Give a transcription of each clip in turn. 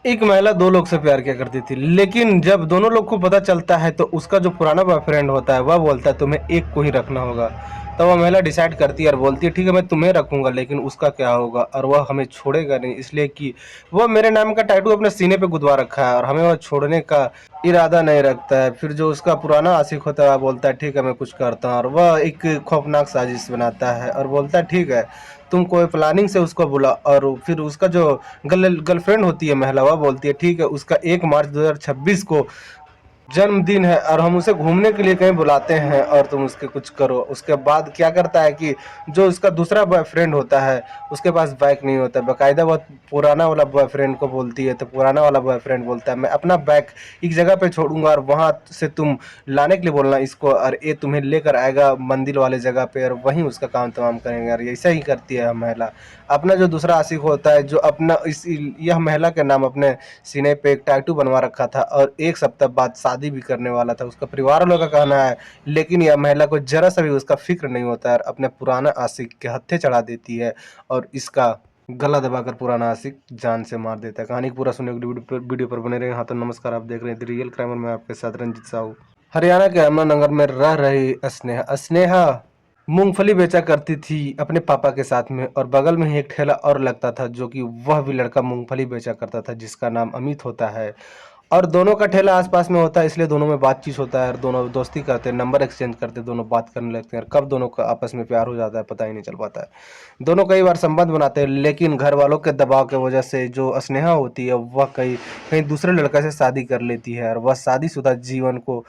एक महिला दो लोग से प्यार किया करती थी, लेकिन जब दोनों लोग को पता चलता है तो उसका जो पुराना बॉयफ्रेंड होता है वह बोलता है तुम्हें एक को ही रखना होगा। तो वह महिला डिसाइड करती है और बोलती है ठीक है मैं तुम्हें रखूंगा, लेकिन उसका क्या होगा, और वह हमें छोड़ेगा नहीं, इसलिए कि वह मेरे नाम का टैटू अपने सीने पे गुदवा रखा है और हमें वह छोड़ने का इरादा नहीं रखता है। फिर जो उसका पुराना आशिक होता है वह बोलता है ठीक है मैं कुछ करता हूँ, और वह एक खौफनाक साजिश बनाता है और बोलता है ठीक है तुम कोई प्लानिंग से उसको बुला। और फिर उसका जो गर्लफ्रेंड होती है महिला, वह बोलती है ठीक है उसका 1 मार्च 2026 को जन्मदिन है और हम उसे घूमने के लिए कहीं बुलाते हैं और तुम उसके कुछ करो। उसके बाद क्या करता है कि जो उसका दूसरा बॉयफ्रेंड होता है उसके पास बाइक नहीं होता, बाकायदा वो पुराना वाला बॉयफ्रेंड को बोलती है, तो पुराना वाला बॉयफ्रेंड बोलता है मैं अपना बाइक एक जगह पे छोड़ूंगा और वहां से तुम लाने के लिए बोलना इसको, और ये तुम्हें लेकर आएगा मंदिर वाले जगह पे और वहीं उसका काम तमाम करेंगे। और ऐसा ही करती है महिला। अपना जो दूसरा आशिक होता है जो अपना इस यह महिला के नाम अपने सीने पे एक टैटू बनवा रखा था और 1 सप्ताह बाद शादी भी करने वाला था, उसका परिवार वालों का कहना है, लेकिन यह महिला को जरा सा भी उसका फिक्र नहीं होता है और अपने पुराना आशिक के हत्थे चढ़ा देती है और इसका गला दबाकर पुराना आशिक जान से मार देता है। कहानी को पूरा सुनने के लिए वीडियो पर बने रहे। हाँ तो नमस्कार, आप देख रहे हैं द रियल क्राइम और मैं आपके साथ रंजित साहू। हरियाणा के अहमदनगर में रह रही स्नेहा स्नेहा मूंगफली बेचा करती थी अपने पापा के साथ में, और बगल में ही एक ठेला और लगता था जो कि वह भी लड़का मूंगफली बेचा करता था जिसका नाम अमित होता है। और दोनों का ठेला आसपास में होता है, इसलिए दोनों में बातचीत होता है और दोनों दोस्ती करते हैं, नंबर एक्सचेंज करते हैं, दोनों बात करने लगते हैं। और कब दोनों का आपस में प्यार हो जाता है पता ही नहीं चल पाता है। दोनों कई बार संबंध बनाते हैं, लेकिन घर वालों के दबाव की वजह से जो स्नेहा होती है वह कहीं कहीं दूसरे लड़के से शादी कर लेती है और वह शादीशुदा जीवन को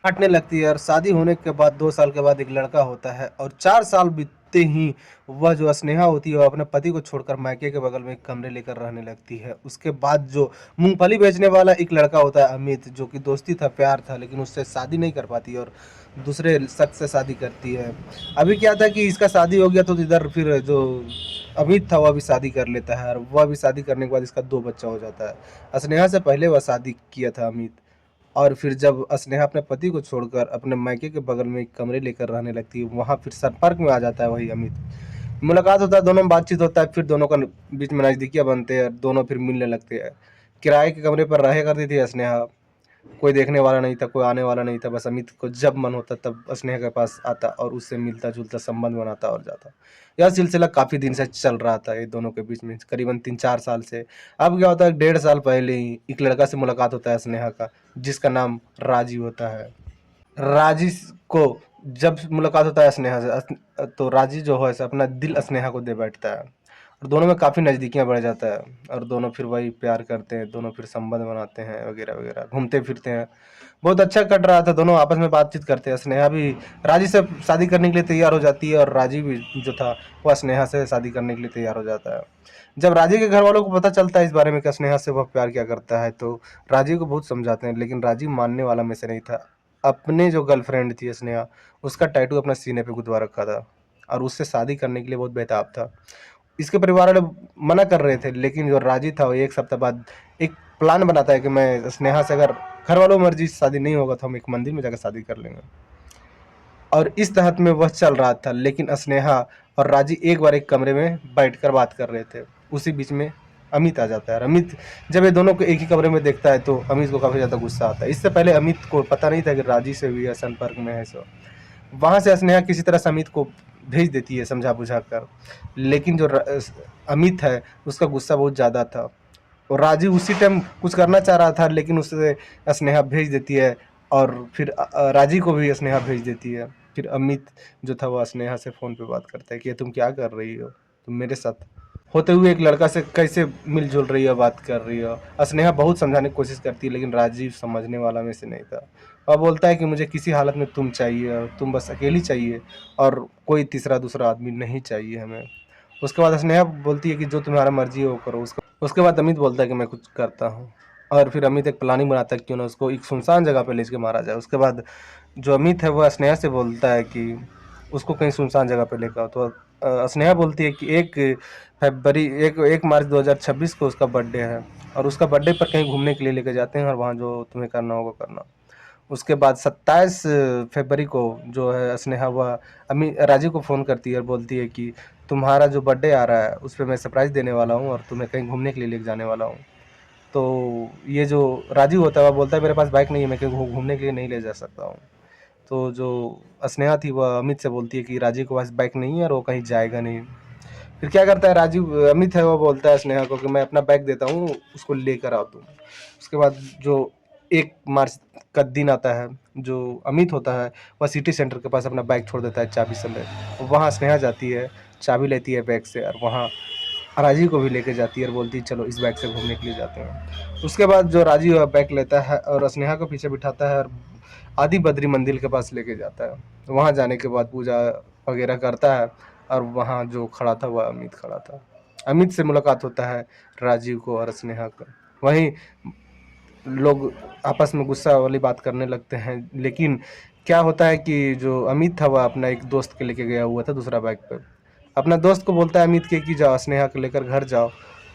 काटने लगती है। और शादी होने के बाद 2 साल के बाद एक लड़का होता है और 4 साल बीतते ही वह जो स्नेहा होती है वह अपने पति को छोड़कर मायके के बगल में एक कमरे लेकर रहने लगती है। उसके बाद जो मूंगफली बेचने वाला एक लड़का होता है अमित, जो कि दोस्ती था प्यार था, लेकिन उससे शादी नहीं कर पाती और दूसरे शख्स से शादी करती है। अभी क्या था कि इसका शादी हो गया तो इधर फिर जो अमित था वह भी शादी कर लेता है और वह भी शादी करने के बाद इसका 2 बच्चा हो जाता है। स्नेहा से पहले वह शादी किया था अमित। और फिर जब स्नेहा अपने पति को छोड़कर अपने मायके के बगल में एक कमरे लेकर रहने लगती है, वहाँ फिर संपर्क में आ जाता है वही अमित। मुलाकात होता है, दोनों में बातचीत होता है, फिर दोनों का बीच में नज़दीकियाँ बनते हैं, दोनों फिर मिलने लगते हैं। किराए के कमरे पर रहा करती थी स्नेहा। कोई देखने वाला नहीं था, कोई आने वाला नहीं था, बस अमित को जब मन होता तब स्नेहा के पास आता और उससे मिलता जुलता संबंध बनाता और जाता। यह सिलसिला काफ़ी दिन से चल रहा था ये दोनों के बीच में, करीबन 3-4 साल से। अब क्या होता है, 1.5 साल पहले ही एक लड़का से मुलाकात होता है स्नेहा का, जिसका नाम राजी होता है। राजी को जब मुलाकात होता है स्नेहा से तो राजी जो है सो अपना दिल स्नेहा को दे बैठता है और दोनों में काफ़ी नज़दीकियाँ बढ़ जाता है और दोनों फिर वही प्यार करते हैं, दोनों फिर संबंध बनाते हैं वगैरह वगैरह, घूमते फिरते हैं। बहुत अच्छा कट रहा था, दोनों आपस में बातचीत करते हैं। स्नेहा भी राजी से शादी करने के लिए तैयार हो जाती है और राजी भी जो था वह स्नेहा से शादी करने के लिए तैयार हो जाता है। जब राजी के घर वालों को पता चलता है इस बारे में कि स्नेहा से वह प्यार क्या करता है, तो राजी को बहुत समझाते हैं, लेकिन राजी मानने वाला में से नहीं था। अपने जो गर्लफ्रेंड थी स्नेहा, उसका टैटू अपने सीने पे गुदवा रखा था और उससे शादी करने के लिए बहुत बेताब था। इसके परिवार वाले मना कर रहे थे, लेकिन जो राजी था वो 1 सप्ताह बाद एक प्लान बनाता है कि मैं स्नेहा से अगर घर वालों की मर्जी से शादी नहीं होगा तो हम एक मंदिर में जाकर शादी कर लेंगे। और इस तहत में वह चल रहा था, लेकिन स्नेहा और राजी एक बार एक कमरे में बैठकर बात कर रहे थे। उसी बीच में अमित आ जाता है और अमित जब ये दोनों को एक ही कमरे में देखता है तो अमित को काफ़ी ज़्यादा गुस्सा आता है। इससे पहले अमित को पता नहीं था कि राजी से भी यह संपर्क में है। सो वहाँ से स्नेहा किसी तरह से अमित को भेज देती है समझा बुझा कर, लेकिन जो अमित है उसका गुस्सा बहुत ज़्यादा था और राजी उसी टाइम कुछ करना चाह रहा था, लेकिन उससे स्नेहा भेज देती है और फिर राजी को भी स्नेहा भेज देती है। फिर अमित जो था वो स्नेहा से फ़ोन पे बात करता है कि तुम क्या कर रही हो, तुम मेरे साथ होते हुए एक लड़का से कैसे मिलजुल रही हो, बात कर रही हो। स्नेहा बहुत समझाने की कोशिश करती है, लेकिन राजीव समझने वाला में से नहीं था। और बोलता है कि मुझे किसी हालत में तुम चाहिए और तुम बस अकेली चाहिए और कोई तीसरा दूसरा आदमी नहीं चाहिए हमें। उसके बाद स्नेहा बोलती है कि जो तुम्हारा मर्जी हो वो करो। उसके बाद अमित बोलता है कि मैं कुछ करता हूँ और फिर अमित एक प्लानिंग बनाता है कि क्यों ना उसको एक सुनसान जगह पे ले के मारा जाए। उसके बाद जो अमित है वो स्नेहा से बोलता है कि उसको कहीं सुनसान जगह पे लेकर आओ। तो स्नेहा बोलती है कि 1 मार्च 2026 को उसका बर्थडे है और उसका बर्थडे पर कहीं घूमने के लिए लेके जाते हैं और वहाँ जो तुम्हें करना होगा करना। उसके बाद 27 फरवरी को जो है स्नेहा वह अमी राजू को फ़ोन करती है और बोलती है कि तुम्हारा जो बर्थडे आ रहा है उस पे मैं सरप्राइज़ देने वाला हूँ और तुम्हें कहीं घूमने के लिए लेके जाने वाला हूँ। तो ये जो राजू होता है वह बोलता है मेरे पास बाइक नहीं है, मैं कहीं घूमने के लिए नहीं ले जा सकता हूँ। तो जो स्नेहा थी वह अमित से बोलती है कि राजू के पास बाइक नहीं है और वो कहीं जाएगा नहीं। फिर क्या करता है राजू, अमित है वो बोलता है स्नेहा को कि मैं अपना बैग देता हूँ, उसको लेकर आओ तुम। उसके बाद जो 1 मार्च का दिन आता है, जो अमित होता है वह सिटी सेंटर के पास अपना बैग छोड़ देता है चाबी समेत। वहाँ स्नेहा जाती है, चाबी लेती है बैग से और वहाँ राजीव को भी लेके जाती है और बोलती है चलो इस बैग से घूमने के लिए जाते हैं। उसके बाद जो राजीव है बैग लेता है और स्नेहा को पीछे बिठाता है और आदि बद्री मंदिर के पास लेके जाता है। वहाँ जाने के बाद पूजा वगैरह करता है और वहाँ जो खड़ा था वह अमित खड़ा था। अमित से मुलाकात होता है राजीव को और स्नेहा को। वहीं लोग आपस में गुस्सा वाली बात करने लगते हैं, लेकिन क्या होता है कि जो अमित था वह अपना एक दोस्त के लेके गया हुआ था दूसरा बाइक पे। अपना दोस्त को बोलता है अमित के कि जाओ स्नेहा को लेकर घर जाओ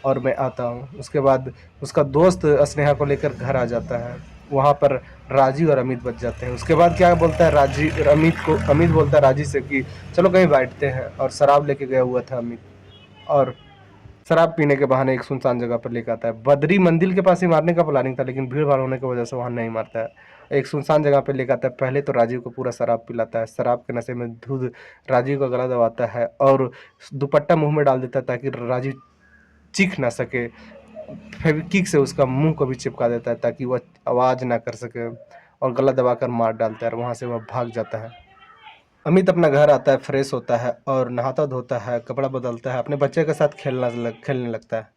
और मैं आता हूँ। उसके बाद उसका दोस्त स्नेहा को लेकर घर आ जाता है। वहाँ पर राजीव और अमित बच जाते हैं। उसके बाद क्या बोलता है राजीव, अमित बोलता है राजीव से कि चलो कहीं बैठते हैं, और शराब लेके गया हुआ था अमित, और शराब पीने के बहाने एक सुनसान जगह पर लेकर आता है। बद्री मंदिर के पास ही मारने का प्लानिंग था, लेकिन भीड़ भाड़ होने की वजह से वहां नहीं मारता है। एक सुनसान जगह पर लेकर आता है। पहले तो राजीव को पूरा शराब पिलाता है, शराब के नशे में धुत राजीव का गला दबाता है और दुपट्टा मुंह में डाल देता है ताकि राजीव चीख ना सके। फेविक्विक से उसका मुंह को भी चिपका देता है ताकि वह आवाज ना कर सके, और गला दबाकर मार डालता है और वहां से वह भाग जाता है। अमित अपना घर आता है, फ्रेश होता है और नहाता धोता है, कपड़ा बदलता है, अपने बच्चे के साथ खेलने लगता है।